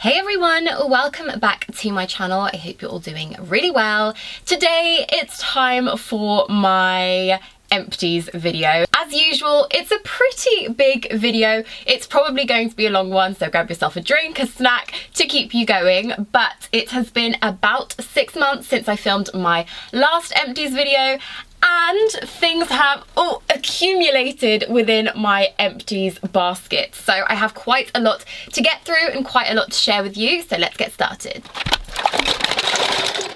Hey everyone, welcome back to my channel. I hope you're all doing really well. Today it's time for my Empties video. As usual, it's a pretty big video. It's probably going to be a long one, so grab yourself a drink, a snack to keep you going. But it has been about 6 months since I filmed my last Empties video, and things have accumulated within my Empties basket. So I have quite a lot to get through and quite a lot to share with you, so let's get started.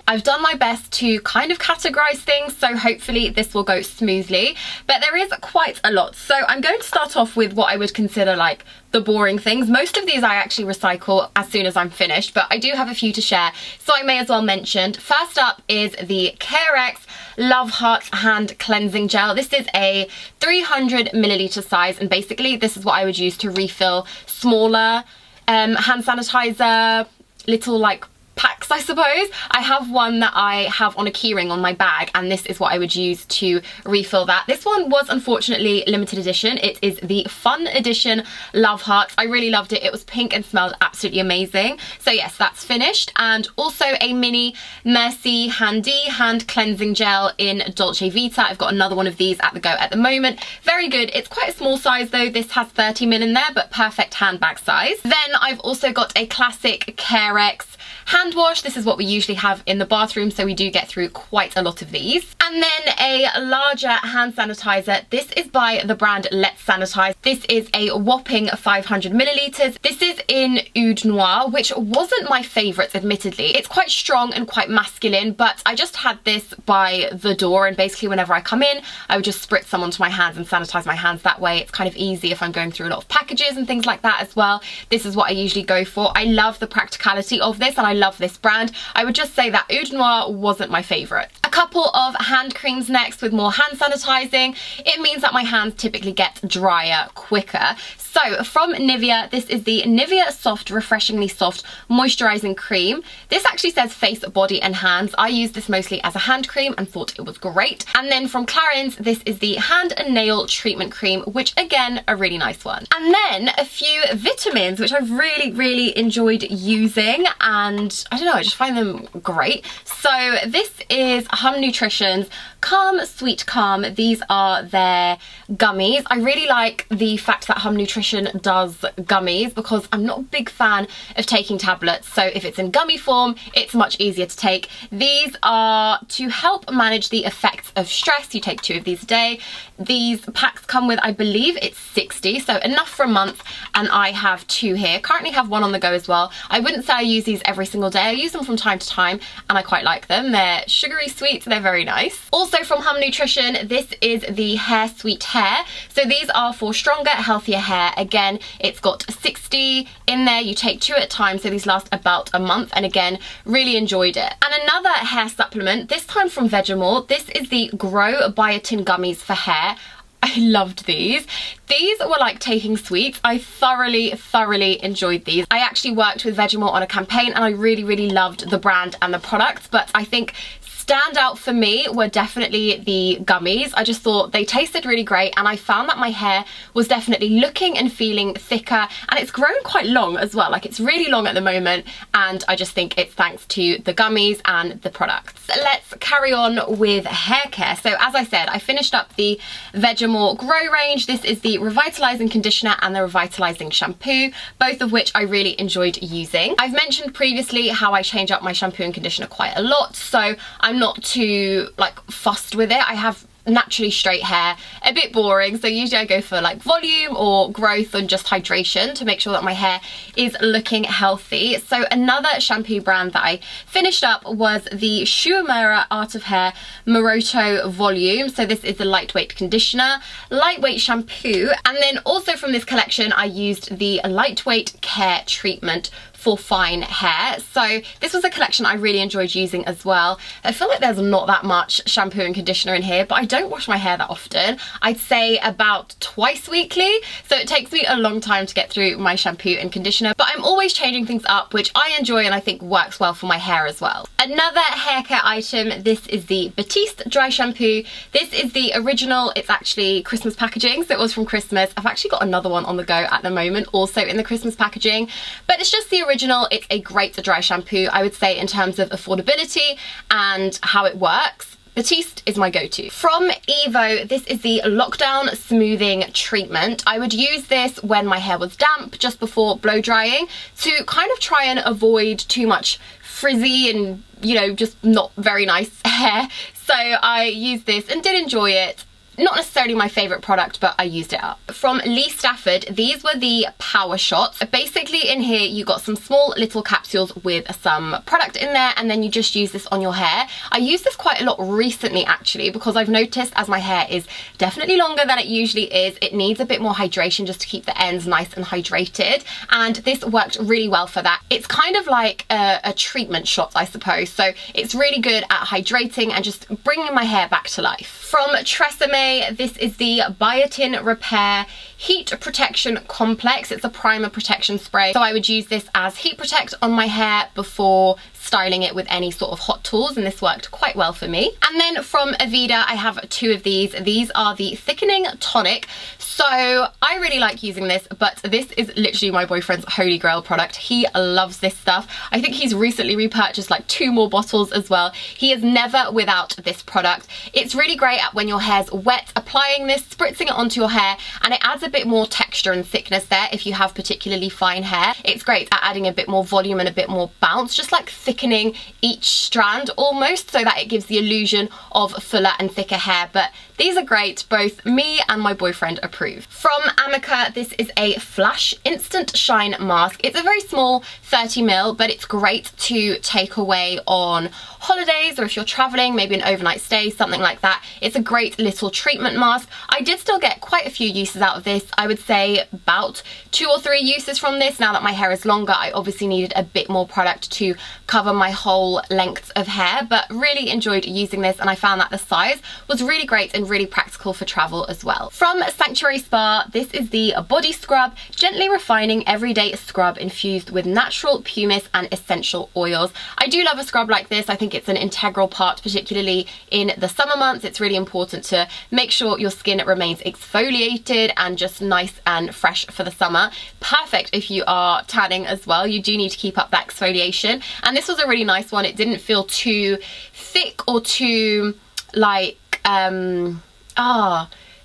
I've done my best to kind of categorize things, so hopefully this will go smoothly, but there is quite a lot. So I'm going to start off with what I would consider like the boring things. Most of these I actually recycle as soon as I'm finished, but I do have a few to share, so I may as well mention. First up is the Carex Love Hearts Hand Cleansing Gel. This is a 300 milliliter size, and basically this is what I would use to refill smaller hand sanitizer, little like packs, I suppose. I have one that I have on a keyring on my bag, and this is what I would use to refill that. This one was unfortunately limited edition. It is the Fun Edition Love Hearts. I really loved it. It was pink and smelled absolutely amazing. So yes, that's finished. And also a mini Mercy Handy Hand Cleansing Gel in Dolce Vita. I've got another one of these at the go at the moment. Very good. It's quite a small size though. This has 30 ml in there, but perfect handbag size. Then I've also got a classic Carex hand wash. This is what we usually have in the bathroom, so we do get through quite a lot of these. And then a larger hand sanitizer. This is by the brand Let's Sanitize. This is a whopping 500 milliliters. This is in Oud Noir, which wasn't my favourites, admittedly. It's quite strong and quite masculine, but I just had this by the door, and basically whenever I come in, I would just spritz some onto my hands and sanitize my hands that way. It's kind of easy if I'm going through a lot of packages and things like that as well. This is what I usually go for. I love the practicality of this, and I love this brand. I would just say that Oud Noir wasn't my favourite. A couple of hand creams next with more hand sanitizing. It means that my hands typically get drier quicker. So from Nivea, this is the Nivea Soft Refreshingly Soft Moisturizing Cream. This actually says face, body and hands. I use this mostly as a hand cream and thought it was great. And then from Clarins, this is the Hand and Nail Treatment Cream, which again, a really nice one. And then a few vitamins, which I've really enjoyed using, and I don't know, I just find them great. So this is Hum Nutrition's Calm Sweet Calm. These are their gummies. I really like the fact that Hum Nutrition does gummies, because I'm not a big fan of taking tablets, so if it's in gummy form it's much easier to take. These are to help manage the effects of stress. You take 2 of these a day. These packs come with, I believe it's 60, so enough for a month, and I have 2 here. Currently have 1 on the go as well. I wouldn't say I use these every single day. I use them from time to time and I quite like them. They're sugary sweet, they're very nice. Also from Hum Nutrition, this is the Hair Sweet Hair. So these are for stronger, healthier hair. Again, it's got 60 in there. You take 2 at a time, so these last about a month, and again, really enjoyed it. And another hair supplement, this time from Vegemite. This is the Grow Biotin Gummies for Hair. I loved these. These were like taking sweets. I thoroughly enjoyed these. I actually worked with Vegemite on a campaign, and I really loved the brand and the products, but I think standout for me were definitely the gummies. I just thought they tasted really great, and I found that my hair was definitely looking and feeling thicker, and it's grown quite long as well. Like, it's really long at the moment, and I just think it's thanks to the gummies and the products. Let's carry on with hair care. So as I said, I finished up the Vegemite Grow range. This is the Revitalizing Conditioner and the Revitalizing Shampoo, both of which I really enjoyed using. I've mentioned previously how I change up my shampoo and conditioner quite a lot, so I'm not too like fussed with it. I have naturally straight hair, a bit boring, so usually I go for like volume or growth and just hydration to make sure that my hair is looking healthy. So another shampoo brand that I finished up was the Shuamura Art of Hair Moroto Volume. So this is the lightweight conditioner, lightweight shampoo, and then also from this collection I used the lightweight care treatment for fine hair. So this was a collection I really enjoyed using as well. I feel like there's not that much shampoo and conditioner in here, but I don't wash my hair that often. I'd say about twice weekly, so it takes me a long time to get through my shampoo and conditioner, but I'm always changing things up, which I enjoy and I think works well for my hair as well. Another hair care item, this is the Batiste dry shampoo. This is the original, it's actually Christmas packaging, so it was from Christmas. I've actually got another one on the go at the moment, also in the Christmas packaging, but it's just the original. It's a great dry shampoo, I would say, in terms of affordability and how it works. Batiste is my go-to. From Evo, this is the Lockdown Smoothing Treatment. I would use this when my hair was damp, just before blow drying, to kind of try and avoid too much frizzy and, you know, just not very nice hair. So I used this and did enjoy it. Not necessarily my favourite product, but I used it up. From Lee Stafford, these were the Power Shots. Basically in here you got some small little capsules with some product in there, and then you just use this on your hair. I use this quite a lot recently actually, because I've noticed as my hair is definitely longer than it usually is, it needs a bit more hydration just to keep the ends nice and hydrated, and this worked really well for that. It's kind of like a treatment shot, I suppose, so it's really good at hydrating and just bringing my hair back to life. From Tresemme, this is the Biotin Repair Heat Protection Complex. It's a primer protection spray, so I would use this as heat protect on my hair before styling it with any sort of hot tools, and this worked quite well for me. And then from Aveda, I have two of these. These are the Thickening Tonic. So I really like using this, but this is literally my boyfriend's holy grail product. He loves this stuff. I think he's recently repurchased like 2 more bottles as well. He is never without this product. It's really great at when your hair's wet, applying this, spritzing it onto your hair, and it adds a bit more texture and thickness there if you have particularly fine hair. It's great at adding a bit more volume and a bit more bounce, just like thickening each strand almost, so that it gives the illusion of fuller and thicker hair. But these are great, both me and my boyfriend approve. From Amica, this is a Flash Instant Shine Mask. It's a very small 30ml, but it's great to take away on holidays, or if you're traveling, maybe an overnight stay, something like that. It's a great little treatment mask. I did still get quite a few uses out of this. I would say about 2 or 3 uses from this. Now that my hair is longer, I obviously needed a bit more product to cover my whole length of hair, but really enjoyed using this, and I found that the size was really great and really practical for travel as well. From Sanctuary Spa, this is the Body Scrub, Gently Refining Everyday Scrub infused with natural pumice and essential oils. I do love a scrub like this. I think it's an integral part, particularly in the summer months. It's really important to make sure your skin remains exfoliated and just nice and fresh for the summer. Perfect if you are tanning as well. You do need to keep up that exfoliation, and this was a really nice one. It didn't feel too thick or too like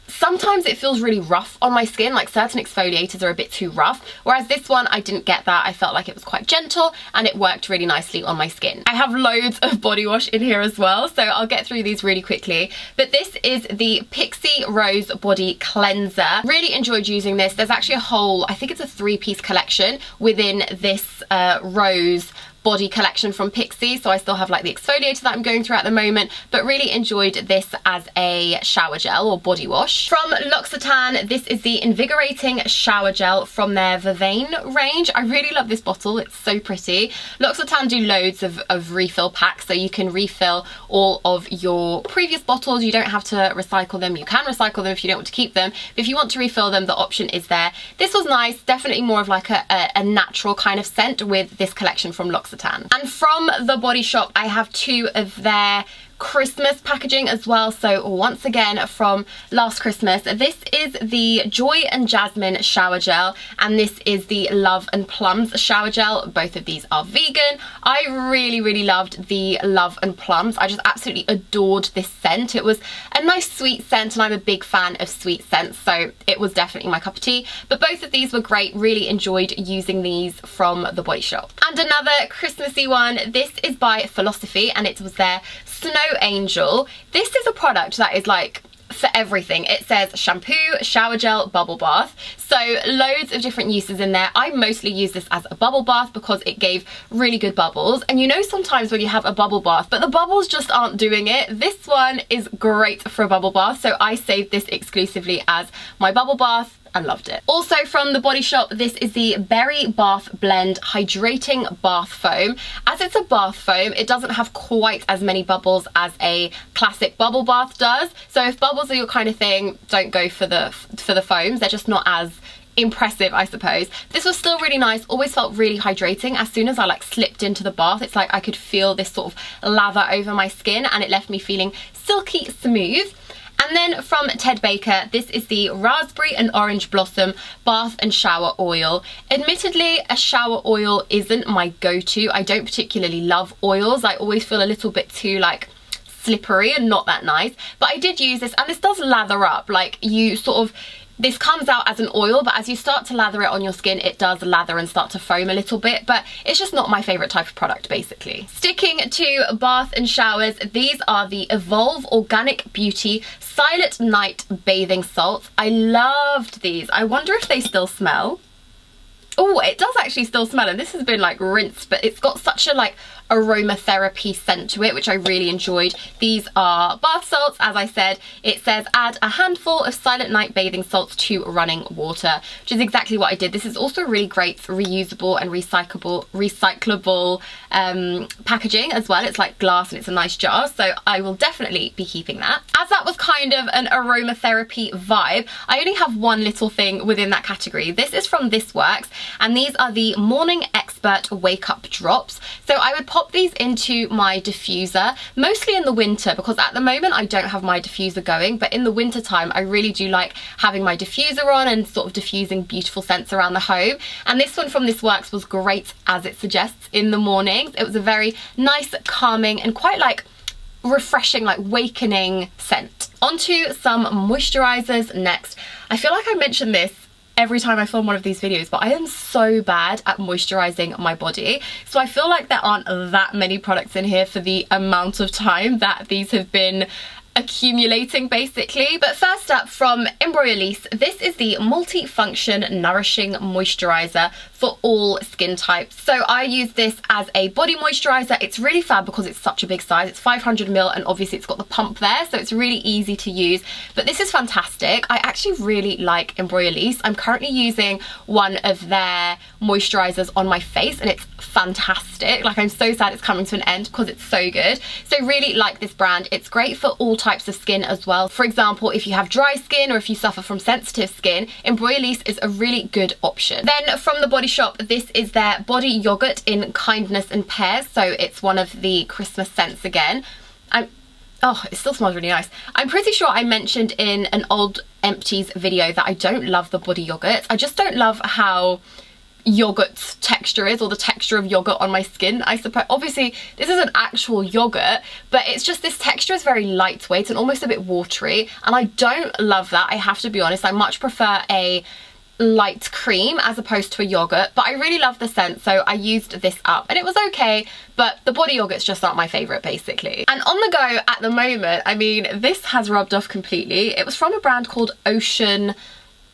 sometimes it feels really rough on my skin, like certain exfoliators are a bit too rough, whereas this one I didn't get that. I felt like it was quite gentle and it worked really nicely on my skin. I have loads of body wash in here as well, so I'll get through these really quickly, but this is the Pixie Rose Body Cleanser. Really enjoyed using this. There's actually a whole, I think it's a 3-piece collection within this rose body collection from Peexo, so I still have like the exfoliator that I'm going through at the moment, but really enjoyed this as a shower gel or body wash. From L'Occitane, this is the Invigorating Shower Gel from their Vervain range. I really love this bottle, it's so pretty. L'Occitane do loads of refill packs, so you can refill all of your previous bottles. You don't have to recycle them. You can recycle them if you don't want to keep them, but if you want to refill them, the option is there. This was nice, definitely more of like a natural kind of scent with this collection from L'Occitane. And from The Body Shop, I have 2 of their Christmas packaging as well. So once again from last Christmas, this is the Joy and Jasmine shower gel, and this is the Love and Plums shower gel. Both of these are vegan. I really loved the Love and Plums. I just absolutely adored this scent. It was a nice sweet scent, and I'm a big fan of sweet scents, so it was definitely my cup of tea. But both of these were great. Really enjoyed using these from The Body Shop. And another Christmassy one, this is by Philosophy, and it was their Snow Angel. This is a product that is like for everything. It says shampoo, shower gel, bubble bath, so loads of different uses in there. I mostly use this as a bubble bath because it gave really good bubbles, and you know sometimes when you have a bubble bath but the bubbles just aren't doing it, this one is great for a bubble bath, so I saved this exclusively as my bubble bath and loved it. Also from The Body Shop, this is the Berry Bath Blend Hydrating Bath Foam. As it's a bath foam, it doesn't have quite as many bubbles as a classic bubble bath does, so if bubbles are your kind of thing, don't go for the foams. They're just not as impressive, I suppose. This was still really nice, always felt really hydrating. As soon as I like slipped into the bath, it's like I could feel this sort of lather over my skin, and it left me feeling silky smooth. And then from Ted Baker, this is the Raspberry and Orange Blossom Bath and Shower Oil. Admittedly, a shower oil isn't my go-to. I don't particularly love oils. I always feel a little bit too like slippery and not that nice. But I did use this, and this does lather up. Like, you sort of, this comes out as an oil, but as you start to lather it on your skin, it does lather and start to foam a little bit, but it's just not my favorite type of product, basically. Sticking to bath and showers, these are the Evolve Organic Beauty Silent Night Bathing Salts. I loved these. I wonder if they still smell. Oh, it does actually still smell, and this has been like rinsed, but it's got such a like aromatherapy scent to it, which I really enjoyed. These are bath salts, as I said. It says add a handful of Silent Night bathing salts to running water, which is exactly what I did. This is also really great reusable and recyclable packaging as well. It's like glass and it's a nice jar, so I will definitely be keeping that. As that was kind of an aromatherapy vibe, I only have one little thing within that category. This is from This Works, and these are the Morning Expert Wake Up Drops. So I would pop these into my diffuser, mostly in the winter, because at the moment I don't have my diffuser going, but in the winter time I really do like having my diffuser on and sort of diffusing beautiful scents around the home. And this one from This Works was great, as it suggests, in the mornings. It was a very nice, calming and quite like refreshing, like wakening scent. Onto some moisturizers next. I feel like I mention this every time I film one of these videos, but I am so bad at moisturizing my body. So I feel like there aren't that many products in here for the amount of time that these have been accumulating, basically. But first up, from Embryolisse, this is the Multifunction Nourishing Moisturizer for all skin types. So I use this as a body moisturizer. It's really fab because it's such a big size. It's 500ml, and obviously it's got the pump there, so it's really easy to use. But this is fantastic. I actually really like Embryolisse. I'm currently using one of their moisturizers on my face, and it's fantastic. Like, I'm so sad it's coming to an end because it's so good. So really like this brand. It's great for all types of skin as well. For example, if you have dry skin or if you suffer from sensitive skin, Embryolisse is a really good option. Then from the Body Shop, this is their Body Yogurt in Kindness and Pears. So it's one of the Christmas scents again. Oh, it still smells really nice. I'm pretty sure I mentioned in an old Empties video that I don't love the body yogurt. I just don't love how yogurt's texture is, or the texture of yogurt on my skin, I suppose. Obviously this is an actual yogurt, but it's just, this texture is very lightweight and almost a bit watery, and I don't love that. I have to be honest. I much prefer a light cream as opposed to a yogurt, but I really love the scent, so I used this up and it was okay, but the body yogurts just aren't my favorite, basically. And on the go at the moment, I mean, this has rubbed off completely. It was from a brand called Ocean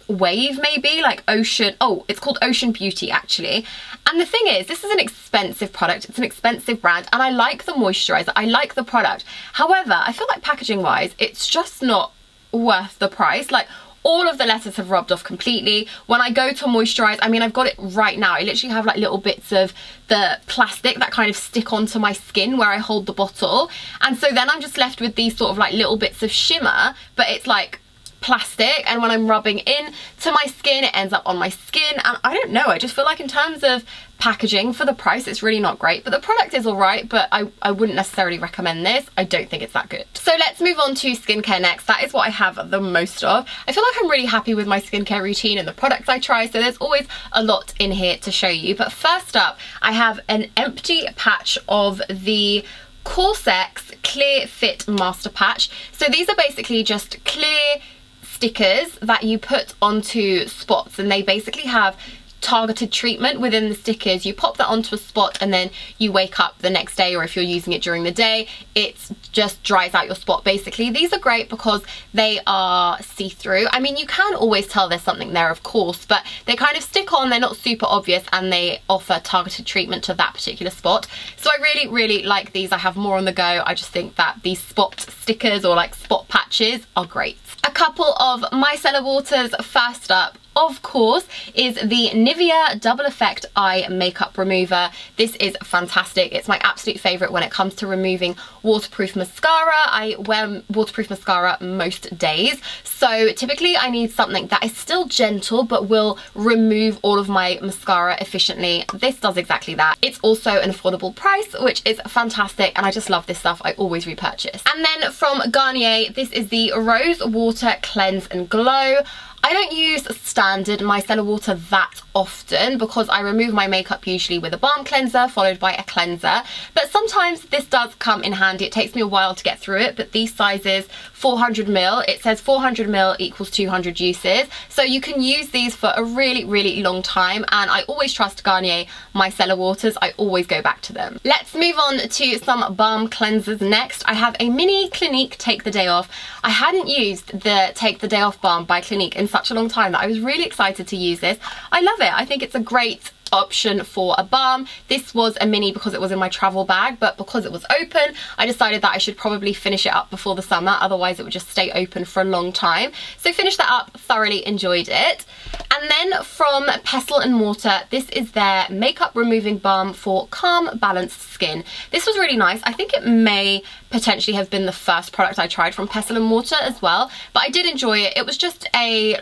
Wave, maybe, like Ocean, oh, it's called Ocean Beauty actually. And the thing is, this is an expensive product, it's an expensive brand, and I like the moisturizer, I like the product. However, I feel like packaging wise, it's just not worth the price. Like, all of the letters have rubbed off completely. When I go to moisturize, I mean, I've got it right now. I literally have like little bits of the plastic that kind of stick onto my skin where I hold the bottle. And so then I'm just left with these sort of like little bits of shimmer, but it's like plastic, and when I'm rubbing in to my skin, it ends up on my skin, and I don't know, I just feel like in terms of packaging for the price, it's really not great. But the product is alright, but I wouldn't necessarily recommend this. I don't think it's that good. So let's move on to skincare next. That is what I have the most of. I feel like I'm really happy with my skincare routine and the products I try, so there's always a lot in here to show you. But first up, I have an empty patch of the Corsex Clear Fit Master Patch. So these are basically just clear stickers that you put onto spots, and they basically have targeted treatment within the stickers. You pop that onto a spot and then you wake up the next day, or if you're using it during the day, it just dries out your spot, basically. These are great because they are see-through. I mean, you can always tell there's something there, of course, but they kind of stick on, they're not super obvious, and they offer targeted treatment to that particular spot. So I really, really like these. I have more on the go. I just think that these spot stickers or like spot patches are great. A couple of micellar waters. First up, of course, is the Nivea Double Effect Eye Makeup Remover. This is fantastic. It's my absolute favourite when it comes to removing waterproof mascara. I wear waterproof mascara most days, so typically I need something that is still gentle but will remove all of my mascara efficiently. This does exactly that. It's also an affordable price, which is fantastic, and I just love this stuff. I always repurchase. And then from Garnier, this is the Rose Water Cleanse and Glow. I don't use standard micellar water that often because I remove my makeup usually with a balm cleanser followed by a cleanser, but sometimes this does come in handy. It takes me a while to get through it, but these sizes, 400ml, it says 400ml equals 200 uses, so you can use these for a really long time, and I always trust Garnier micellar waters. I always go back to them. Let's move on to some balm cleansers next. I have a mini Clinique Take the Day Off. I hadn't used the Take the Day Off balm by Clinique in such a long time that I was really excited to use this. I love it. I think it's a great option for a balm. This was a mini because it was in my travel bag, but because it was open, I decided that I should probably finish it up before the summer, otherwise it would just stay open for a long time. So finished that up, thoroughly enjoyed it. And then from Pestle and Mortar, this is their makeup removing balm for calm, balanced skin. This was really nice. I think it may potentially have been the first product I tried from Pestle and Mortar as well, but I did enjoy it. It was just a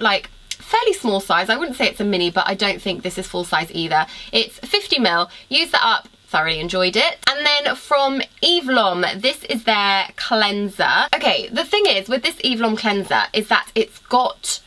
fairly small size. I wouldn't say it's a mini, but I don't think this is full size either. It's 50ml. Used that up, thoroughly enjoyed it. And then from Eve L'Homme, this is their cleanser. Okay, the thing is with this Eve L'Homme cleanser is that it's got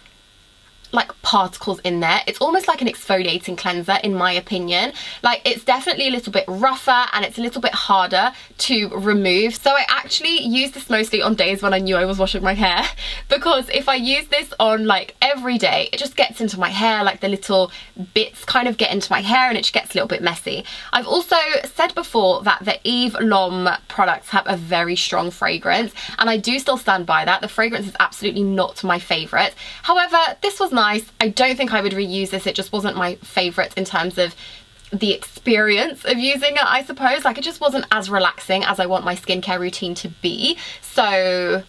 like particles in there. It's almost like an exfoliating cleanser in my opinion. Like, it's definitely a little bit rougher and it's a little bit harder to remove. So I actually use this mostly on days when I knew I was washing my hair, because if I use this on like every day, it just gets into my hair, like the little bits kind of get into my hair and it just gets a little bit messy. I've also said before that the Eve L'Homme products have a very strong fragrance, and I do still stand by that. The fragrance is absolutely not my favourite. However, this was nice. I don't think I would reuse this. It just wasn't my favourite in terms of the experience of using it, I suppose. Like, it just wasn't as relaxing as I want my skincare routine to be. So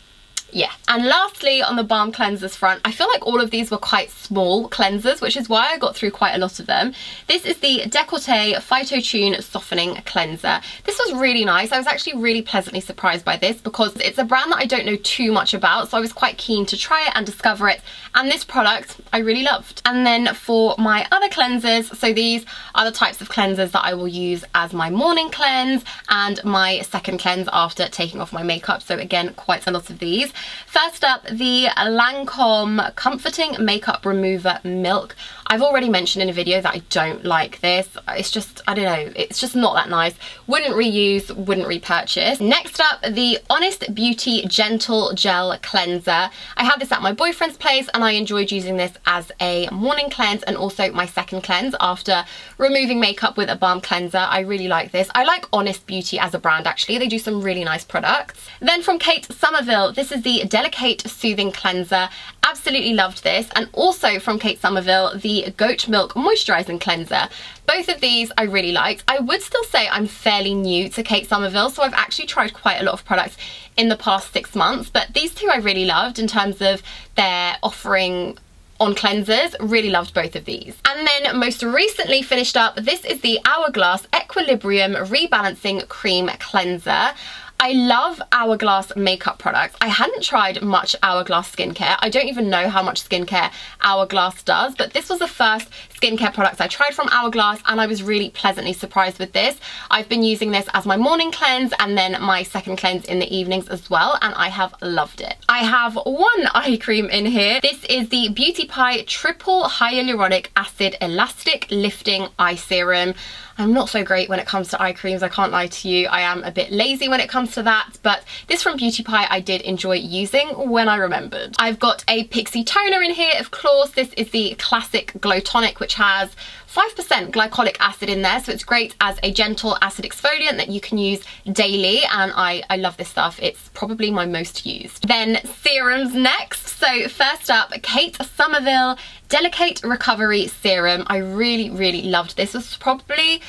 yeah. And lastly, on the balm cleansers front, I feel like all of these were quite small cleansers, which is why I got through quite a lot of them. This is the Décolleté Phytotune Softening Cleanser. This was really nice. I was actually really pleasantly surprised by this because it's a brand that I don't know too much about, so I was quite keen to try it and discover it, and this product I really loved. And then for my other cleansers, so these are the types of cleansers that I will use as my morning cleanse and my second cleanse after taking off my makeup, so again, quite a lot of these. First up, the Lancome Comforting Makeup Remover Milk. I've already mentioned in a video that I don't like this. It's just, I don't know, it's just not that nice. Wouldn't reuse, wouldn't repurchase. Next up, the Honest Beauty Gentle Gel Cleanser. I had this at my boyfriend's place and I enjoyed using this as a morning cleanse and also my second cleanse after removing makeup with a balm cleanser. I really like this. I like Honest Beauty as a brand actually. They do some really nice products. Then from Kate Somerville, this is the Delicate Soothing Cleanser. Absolutely loved this. And also from Kate Somerville, the Goat Milk Moisturising Cleanser. Both of these I really liked. I would still say I'm fairly new to Kate Somerville, so I've actually tried quite a lot of products in the past 6 months, but these two I really loved in terms of their offering on cleansers. Really loved both of these. And then most recently finished up, this is the Hourglass Equilibrium Rebalancing Cream Cleanser. I love Hourglass makeup products. I hadn't tried much Hourglass skincare. I don't even know how much skincare Hourglass does, but this was the first skincare product I tried from Hourglass and I was really pleasantly surprised with this. I've been using this as my morning cleanse and then my second cleanse in the evenings as well, and I have loved it. I have one eye cream in here. This is the Beauty Pie Triple Hyaluronic Acid Elastic Lifting Eye Serum. I'm not so great when it comes to eye creams, I can't lie to you. I am a bit lazy when it comes to that, but this from Beauty Pie I did enjoy using when I remembered. I've got a Pixie toner in here, of course. This is the Classic Glow Tonic, which has 5% glycolic acid in there, so it's great as a gentle acid exfoliant that you can use daily, and I love this stuff. It's probably my most used. Then serums next. So first up, Kate Somerville Delicate Recovery Serum. I really loved this. This was probably,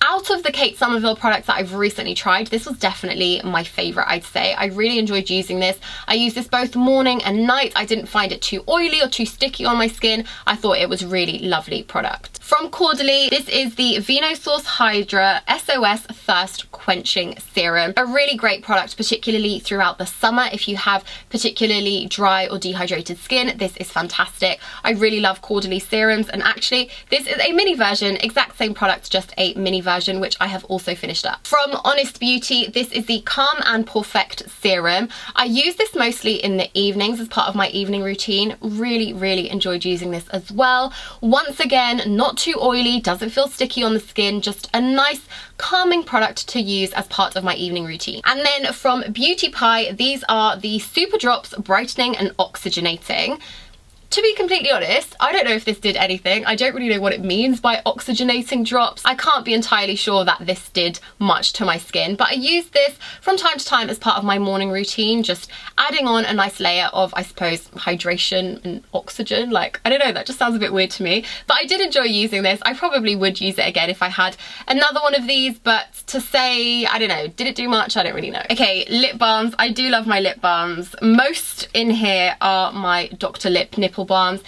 Out of the Kate Somerville products that I've recently tried, this was definitely my favourite, I'd say. I really enjoyed using this. I use this both morning and night. I didn't find it too oily or too sticky on my skin. I thought it was a really lovely product. From Caudalie, this is the Venosource Hydra SOS Thirst Quenching Serum. A really great product, particularly throughout the summer. If you have particularly dry or dehydrated skin, this is fantastic. I really love Caudalie serums, and actually this is a mini version, exact same product, just a mini version, which I have also finished up. From Honest Beauty, this is the Calm and Perfect Serum. I use this mostly in the evenings as part of my evening routine. Really enjoyed using this as well. Once again, not too oily, doesn't feel sticky on the skin, just a nice calming product to use as part of my evening routine. And then from Beauty Pie, these are the Super Drops Brightening and Oxygenating. To be completely honest, I don't know if this did anything. I don't really know what it means by oxygenating drops. I can't be entirely sure that this did much to my skin, but I use this from time to time as part of my morning routine, just adding on a nice layer of, I suppose, hydration and oxygen. Like, I don't know, that just sounds a bit weird to me, but I did enjoy using this. I probably would use it again if I had another one of these, but to say, I don't know, did it do much? I don't really know. Okay, lip balms. I do love my lip balms. Most in here are my Dr. Lip nipple balms.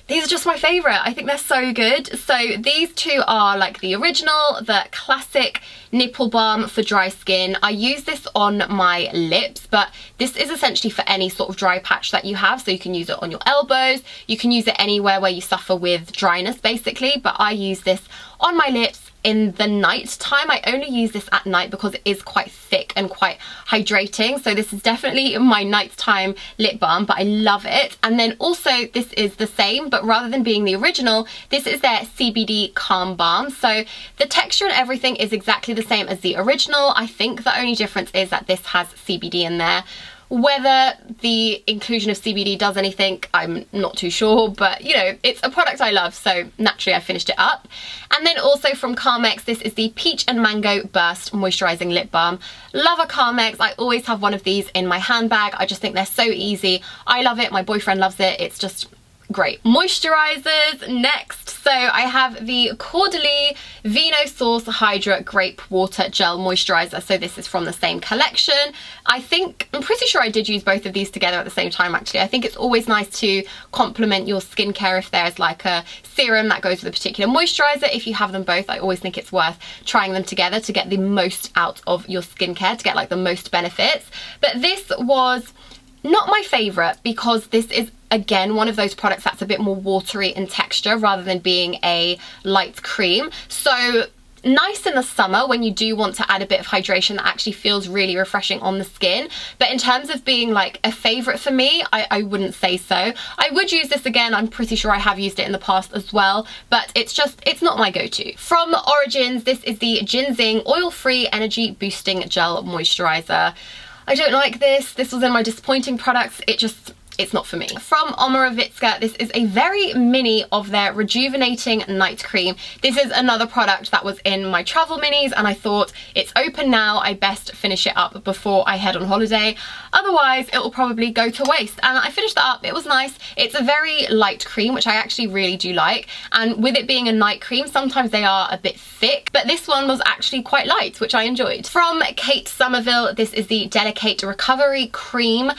These are just my favourite. I think they're so good. So these two are like the original, the classic nipple balm for dry skin. I use this on my lips, but this is essentially for any sort of dry patch that you have. So you can use it on your elbows, you can use it anywhere where you suffer with dryness basically, but I use this on my lips in the night time. I only use this at night because it is quite thick and quite hydrating. So this is definitely my nighttime lip balm, but I love it. And then also this is the same, but rather than being the original, this is their CBD Calm Balm. So the texture and everything is exactly the same as the original. I think the only difference is that this has CBD in there. Whether the inclusion of CBD does anything, I'm not too sure, but you know, it's a product I love, so naturally I finished it up. And then also from Carmex, this is the Peach and Mango Burst Moisturising Lip Balm. Love a Carmex. I always have one of these in my handbag. I just think they're so easy. I love it, my boyfriend loves it, it's just great. Moisturizers next. So I have the Caudalie Venosource Hydra Grape Water Gel Moisturizer. So this is from the same collection. I'm pretty sure I did use both of these together at the same time actually. I think it's always nice to complement your skincare if there's like a serum that goes with a particular moisturizer. If you have them both, I always think it's worth trying them together to get the most out of your skincare, to get like the most benefits. But this was not my favourite because this is again one of those products that's a bit more watery in texture rather than being a light cream. So nice in the summer when you do want to add a bit of hydration that actually feels really refreshing on the skin. But in terms of being like a favourite for me, I wouldn't say so. I would use this again. I'm pretty sure I have used it in the past as well, but it's not my go-to. From Origins, this is the Ginseng Oil-Free Energy Boosting Gel Moisturiser. I don't like this. This was in my disappointing products. It's not for me. From Omorovicka, this is a very mini of their Rejuvenating Night Cream. This is another product that was in my travel minis and I thought it's open now, I best finish it up before I head on holiday. Otherwise, it will probably go to waste. And I finished that up, it was nice. It's a very light cream, which I actually really do like. And with it being a night cream, sometimes they are a bit thick, but this one was actually quite light, which I enjoyed. From Kate Somerville, this is the Delicate Recovery Cream.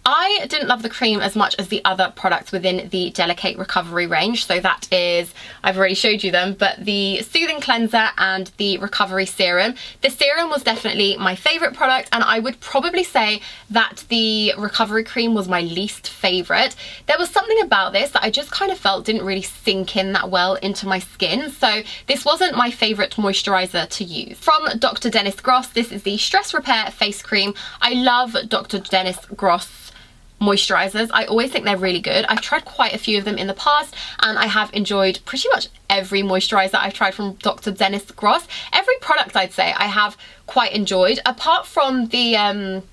I didn't love the cream as much as the other products within the Delicate Recovery range. So that is, I've already showed you them, but the Soothing Cleanser and the Recovery Serum. The serum was definitely my favourite product, and I would probably say that the Recovery Cream was my least favourite. There was something about this that I just kind of felt didn't really sink in that well into my skin. So this wasn't my favourite moisturiser to use. From Dr. Dennis Gross, this is the Stress Repair Face Cream. I love Dr. Dennis Gross moisturizers. I always think they're really good. I've tried quite a few of them in the past and I have enjoyed pretty much every moisturizer I've tried from Dr. Dennis Gross. Every product I'd say I have quite enjoyed, apart from the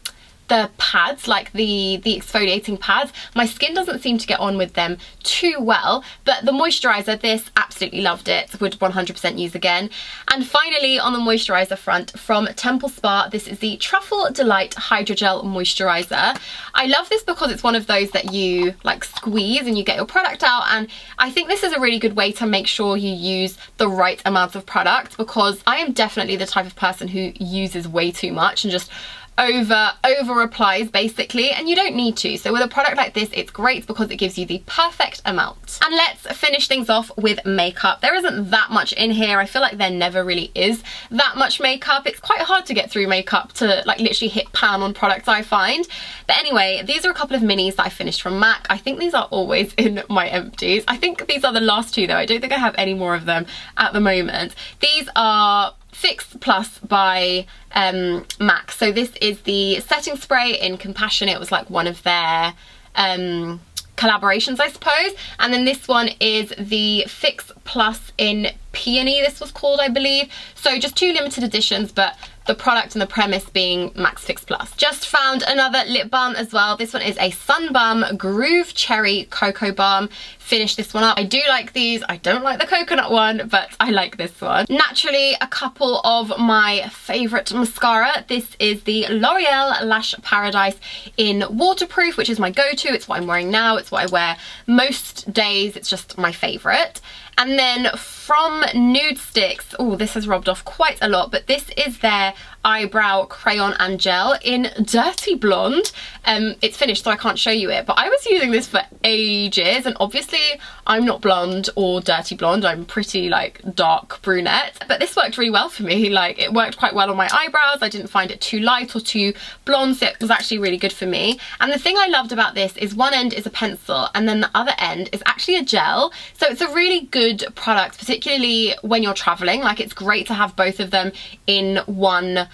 the pads, like the exfoliating pads. My skin doesn't seem to get on with them too well, but the moisturizer, this, absolutely loved it, would 100% use again. And finally, on the moisturizer front, from Temple Spa, this is the Truffle Delight Hydrogel Moisturizer. I love this because it's one of those that you like squeeze and you get your product out, and I think this is a really good way to make sure you use the right amount of product, because I am definitely the type of person who uses way too much and just over applies basically, and you don't need to. So with a product like this, it's great because it gives you the perfect amount. And let's finish things off with makeup. There isn't that much in here. I feel like there never really is that much makeup. It's quite hard to get through makeup to like literally hit pan on products, I find. But anyway, these are a couple of minis that I finished from MAC. I think these are always in my empties. I think these are the last two though. I don't think I have any more of them at the moment. These are Fix Plus by MAC. So this is the setting spray in Compassion. It was like one of their collaborations, I suppose. And then this one is the Fix Plus in Peony, this was called, I believe. So just two limited editions, but the product and the premise being MAC's Fix Plus. Just found another lip balm as well. This one is a Sun Balm Groove Cherry Cocoa Balm. Finished this one up. I do like these. I don't like the coconut one, but I like this one. Naturally, a couple of my favorite mascara. This is the L'Oreal Lash Paradise in Waterproof, which is my go-to. It's what I'm wearing now. It's what I wear most days. It's just my favorite. And then from Nude Sticks, oh, this has rubbed off quite a lot, but this is their eyebrow crayon and gel in Dirty Blonde. It's finished, so I can't show you it, but I was using this for ages, and obviously I'm not blonde or dirty blonde. I'm pretty like dark brunette, but this worked really well for me. Like, it worked quite well on my eyebrows. I didn't find it too light or too blonde, so it was actually really good for me. And the thing I loved about this is one end is a pencil and then the other end is actually a gel, so it's a really good product, particularly when you're traveling. Like, it's great to have both of them in one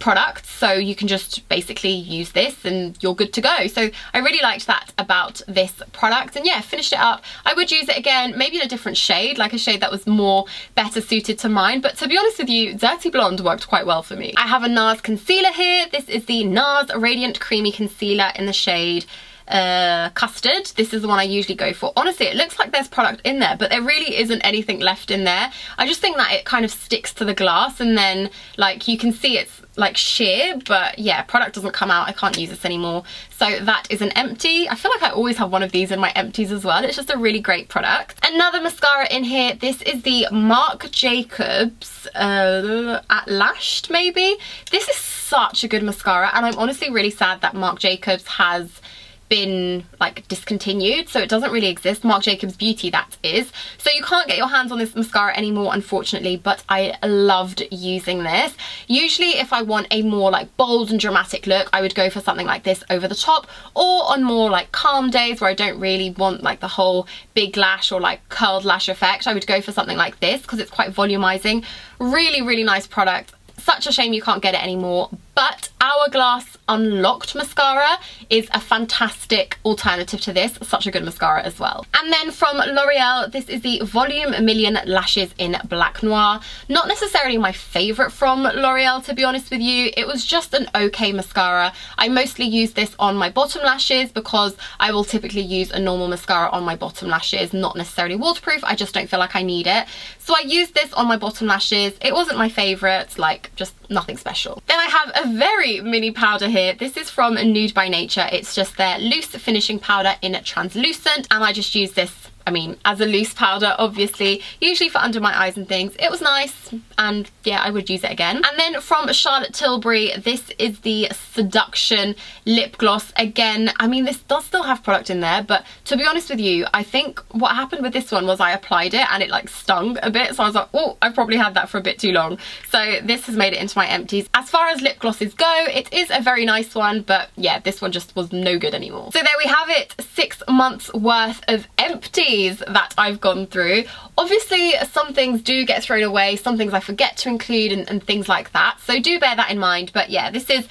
product, so you can just basically use this and you're good to go. So I really liked that about this product, and yeah, finished it up. I would use it again, maybe in a different shade, like a shade that was more better suited to mine, but to be honest with you, Dirty Blonde worked quite well for me. I have a NARS concealer here. This is the NARS Radiant Creamy Concealer in the shade Custard. This is the one I usually go for. Honestly, it looks like there's product in there, but there really isn't anything left in there. I just think that it kind of sticks to the glass, and then like you can see it's like sheer, but yeah, product doesn't come out. I can't use this anymore. So that is an empty. I feel like I always have one of these in my empties as well. It's just a really great product. Another mascara in here. This is the Marc Jacobs At Lashed, maybe. This is such a good mascara, and I'm honestly really sad that Marc Jacobs has been like discontinued, so it doesn't really exist. Marc Jacobs Beauty, that is. So you can't get your hands on this mascara anymore, unfortunately, but I loved using this. Usually if I want a more like bold and dramatic look, I would go for something like this over the top, or on more like calm days where I don't really want like the whole big lash or like curled lash effect, I would go for something like this because it's quite volumizing. Really, really nice product. Such a shame you can't get it anymore, but Hourglass Unlocked Mascara is a fantastic alternative to this. Such a good mascara as well. And then from L'Oreal, this is the Volume Million Lashes in Black Noir. Not necessarily my favourite from L'Oreal, to be honest with you. It was just an okay mascara. I mostly use this on my bottom lashes because I will typically use a normal mascara on my bottom lashes, not necessarily waterproof. I just don't feel like I need it. So I used this on my bottom lashes. It wasn't my favourite, like just nothing special. Then I have a very mini powder here. This is from Nude by Nature. It's just their loose finishing powder in translucent, and I just use this, I mean, as a loose powder, obviously, usually for under my eyes and things. It was nice, and yeah, I would use it again. And then from Charlotte Tilbury, this is the Seduction Lip Gloss. Again, I mean, this does still have product in there, but to be honest with you, I think what happened with this one was I applied it and it like stung a bit, so I was like, oh, I've probably had that for a bit too long. So this has made it into my empties. As far as lip glosses go, it is a very nice one, but yeah, this one just was no good anymore. So there we have it, 6 months worth of empties that I've gone through. Obviously, some things do get thrown away, some things I forget to include and things like that, so do bear that in mind. But yeah, this is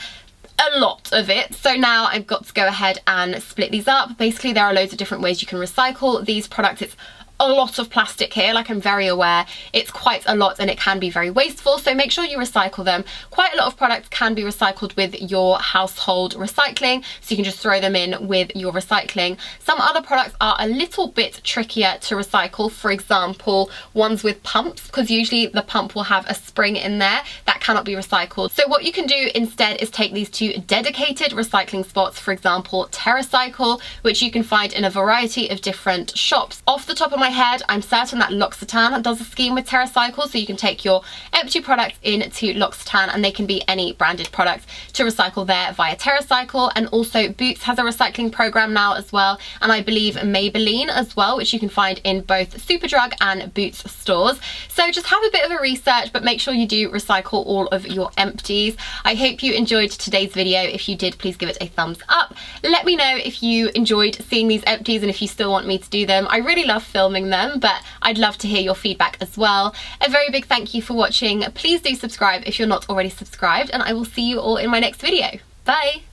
a lot of it. So now I've got to go ahead and split these up. Basically, there are loads of different ways you can recycle these products. It's a lot of plastic here, like I'm very aware it's quite a lot and it can be very wasteful, so make sure you recycle them. Quite a lot of products can be recycled with your household recycling, so you can just throw them in with your recycling. Some other products are a little bit trickier to recycle, for example ones with pumps, because usually the pump will have a spring in there that cannot be recycled. So what you can do instead is take these to dedicated recycling spots, for example TerraCycle, which you can find in a variety of different shops. Off the top of my head, I'm certain that L'Occitane does a scheme with TerraCycle, so you can take your empty products into L'Occitane, and they can be any branded products, to recycle there via TerraCycle. And also Boots has a recycling program now as well, and I believe Maybelline as well, which you can find in both Superdrug and Boots stores. So just have a bit of a research, but make sure you do recycle all of your empties. I hope you enjoyed today's video. If you did, please give it a thumbs up. Let me know if you enjoyed seeing these empties and if you still want me to do them. I really love filming them, but I'd love to hear your feedback as well. A very big thank you for watching. Please do subscribe if you're not already subscribed, and I will see you all in my next video. Bye!